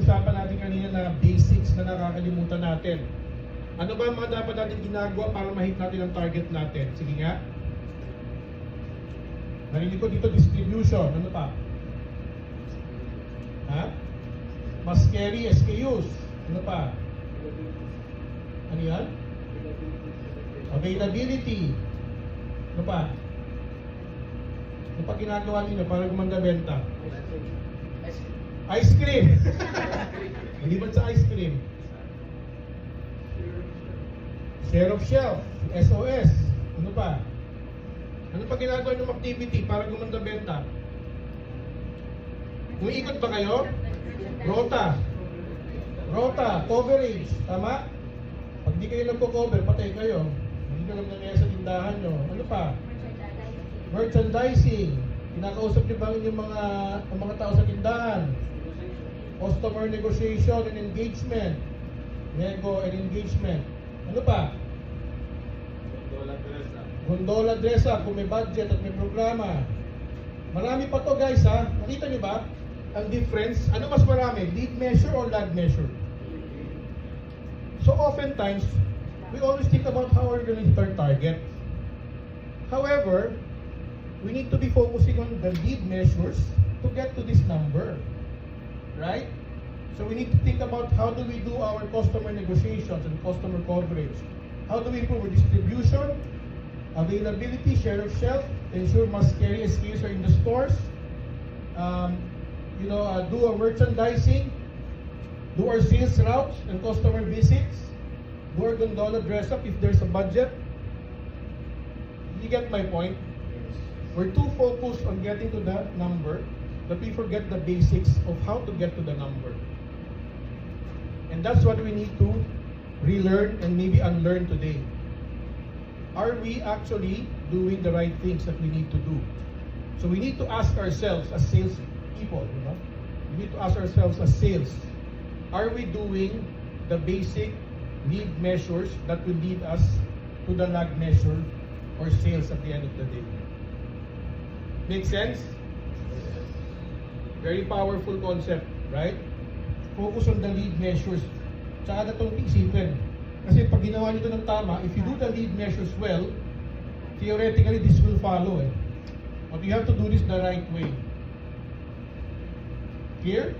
napag-usapan natin kanina na basics na nakakalimutan natin. Ano ba ang mga dapat natin ginagawa para ma-hit natin ang target natin? Sige nga. Narinig ko dito distribution. Ano pa? Ha? Mas carry SKUs. Ano pa? Ano yan? Availability. Ano pa? Ano pa ginagawa niyo para gumanda benta? Ice cream. Maliban sa ice cream. Share of shelf. SOS. Ano pa? Ano pa ginagawa ng activity para gumanda benta? Umiikot ba kayo? Rota. Rota. Coverage. Tama? Pag di kayo nagpo-cover, patay kayo. Hindi ka lang nangyayari sa tindahan nyo. Ano pa? Merchandising. Kinakausap niyo ba yung mga tao sa tindahan? Customer negotiation and engagement. Nego and engagement. Ano pa? Gondola dress up kung may budget at may programa. Marami pa to guys ha. Nakita niyo ba? Ang difference, ano mas marami? Lead measure or lag measure? So oftentimes, we always think about how we're going to hit our target. However, we need to be focusing on the lead measures to get to this number. Right? So we need to think about how do we do our customer negotiations and customer coverage. How do we improve our distribution, availability, share of shelf, ensure must carry SKUs are in the stores, do our merchandising, do our sales routes and customer visits, do our gondola dress up if there's a budget. You get my point? We're too focused on getting to the number that we forget the basics of how to get to the number. And that's what we need to relearn and maybe unlearn today. Are we actually doing the right things that we need to do? So we need to ask ourselves as sales people, we need to ask ourselves as sales, are we doing the basic lead measures that will lead us to the lag measure or sales at the end of the day? Make sense? Very powerful concept, right? Focus on the lead measures. Tsaka na itong isipin. Kasi pag ginawa nyo ito ng tama, if you do the lead measures well, theoretically this will follow. But you have to do this the right way. Clear?